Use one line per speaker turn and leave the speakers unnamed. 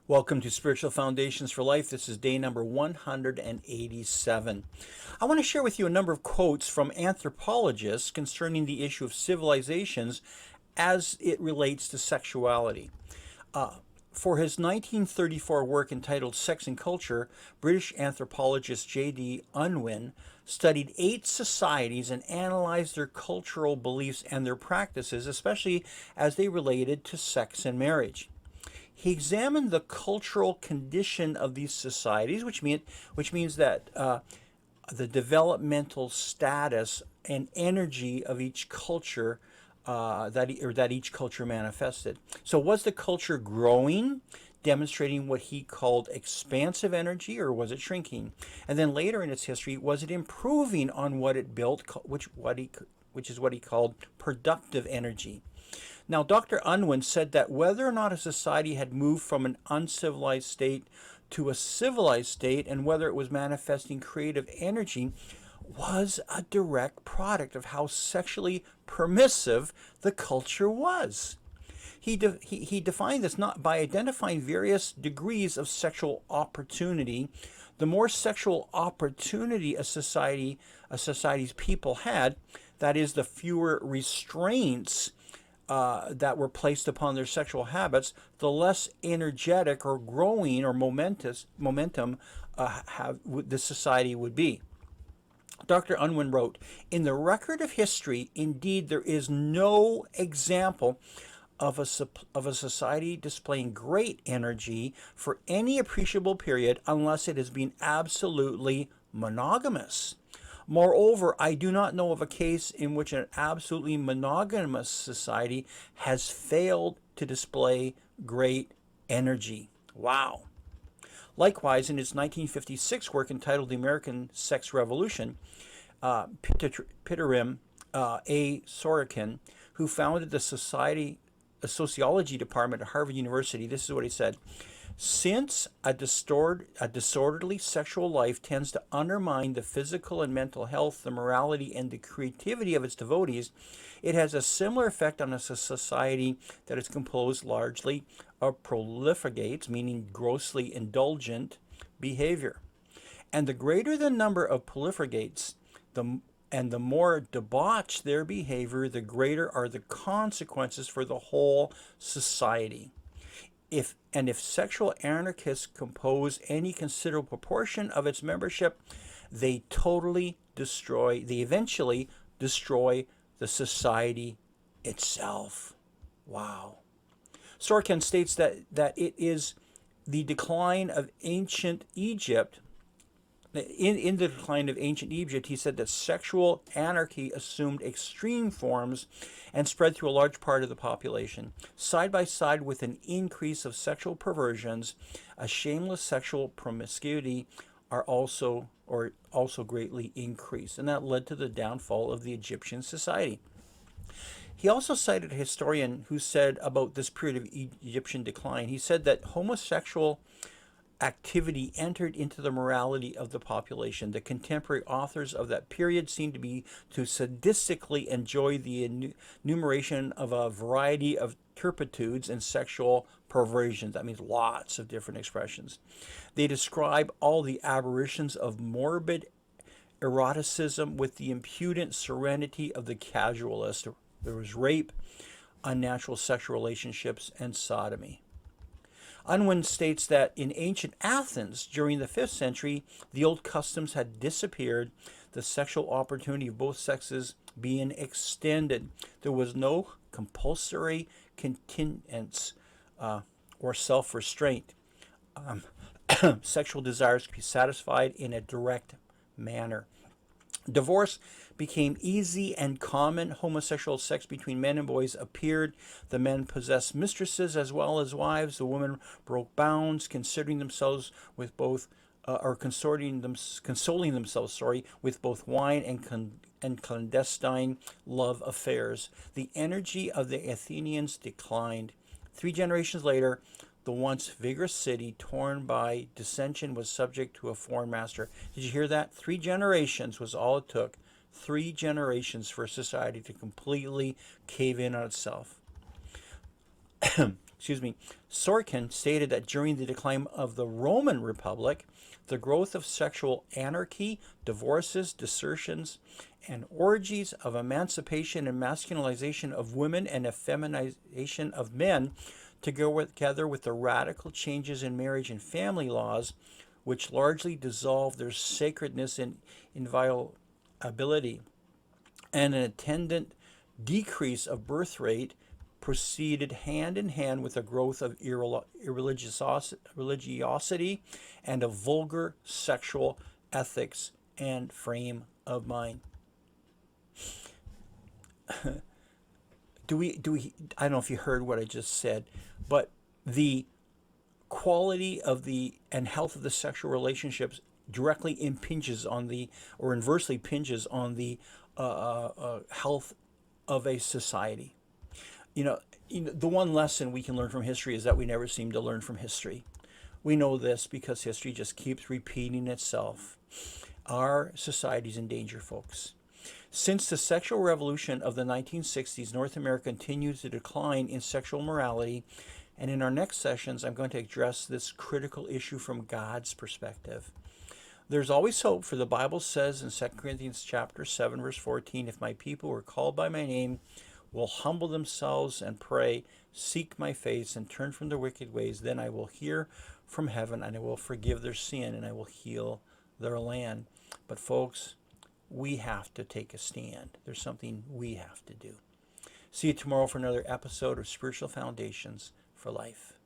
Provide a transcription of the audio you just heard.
Welcome to Spiritual Foundations for Life. This is day number 187. I want to share with you a number of quotes from anthropologists concerning the issue of civilizations as it relates to sexuality. For his 1934 work entitled Sex and Culture, British anthropologist J.D. Unwin studied 8 societies and analyzed their cultural beliefs and their practices, especially as they related to sex and marriage. He examined the cultural condition of these societies, which means that the developmental status and energy of each culture that each culture manifested. So, was the culture growing, demonstrating what he called expansive energy, or was it shrinking? And then later in its history, was it improving on what it built, which is what he called productive energy? Now, Dr. Unwin said that whether or not a society had moved from an uncivilized state to a civilized state and whether it was manifesting creative energy was a direct product of how sexually permissive the culture was. He defined this not by identifying various degrees of sexual opportunity. The more sexual opportunity a society's people had, that is, the fewer restraints that were placed upon their sexual habits, the less energetic or growing or momentum the society would be. Dr. Unwin wrote, "In the record of history, indeed, there is no example of a society displaying great energy for any appreciable period unless it has been absolutely monogamous. Moreover, I do not know of a case in which an absolutely monogamous society has failed to display great energy." Wow. Likewise, in his 1956 work entitled The American Sex Revolution, Pitirim A. Sorokin, who founded the sociology department at Harvard University, this is what he said: "Since a disorderly sexual life tends to undermine the physical and mental health, the morality, and the creativity of its devotees, it has a similar effect on a society that is composed largely of profligates, meaning grossly indulgent behavior. And the greater the number of profligates, and the more debauched their behavior, the greater are the consequences for the whole society. If sexual anarchists compose any considerable proportion of its membership, they eventually destroy the society itself." Wow. Sorkin states that it is the decline of ancient Egypt. In the decline of ancient Egypt, he said that sexual anarchy assumed extreme forms and spread through a large part of the population. Side by side with an increase of sexual perversions, a shameless sexual promiscuity also greatly increased, and that led to the downfall of the Egyptian society. He also cited a historian who said about this period of Egyptian decline, he said that homosexual activity entered into the morality of the population. The contemporary authors of that period seem to sadistically enjoy the enumeration of a variety of turpitudes and sexual perversions. That means lots of different expressions. They describe all the aberrations of morbid eroticism with the impudent serenity of the casualist. There was rape, unnatural sexual relationships, and sodomy. Unwin states that in ancient Athens during the 5th century, the old customs had disappeared, the sexual opportunity of both sexes being extended. There was no compulsory continence or self-restraint. Sexual desires could be satisfied in a direct manner. Divorce became easy and common. Homosexual sex between men and boys appeared. The men possessed mistresses as well as wives. The women broke bounds, considering themselves with both, consoling themselves, with both wine and clandestine love affairs. The energy of the Athenians declined. 3 generations later, the once vigorous city, torn by dissension, was subject to a foreign master. Did you hear that? 3 generations was all it took. 3 generations for society to completely cave in on itself. excuse me, Sorkin stated that during the decline of the Roman Republic, the growth of sexual anarchy, divorces, desertions, and orgies of emancipation and masculinization of women and effeminization of men, together with the radical changes in marriage and family laws, which largely dissolved their sacredness and inviolability, and an attendant decrease of birth rate proceeded hand in hand with a growth of religiosity and a vulgar sexual ethics and frame of mind. I don't know if you heard what I just said, but the quality of the and health of the sexual relationships directly impinges on the, or inversely impinges on the health of a society. The one lesson we can learn from history is that we never seem to learn from history. We know this because history just keeps repeating itself. Our society's in danger, folks. Since the sexual revolution of the 1960s, North America continues to decline in sexual morality, and in our next sessions, I'm going to address this critical issue from God's perspective. There's always hope, for the Bible says in 2 Corinthians chapter 7, verse 14, if my people who are called by my name will humble themselves and pray, seek my face, and turn from their wicked ways, then I will hear from heaven, and I will forgive their sin, and I will heal their land. But folks, we have to take a stand. There's something we have to do. See you tomorrow for another episode of Spiritual Foundations for Life.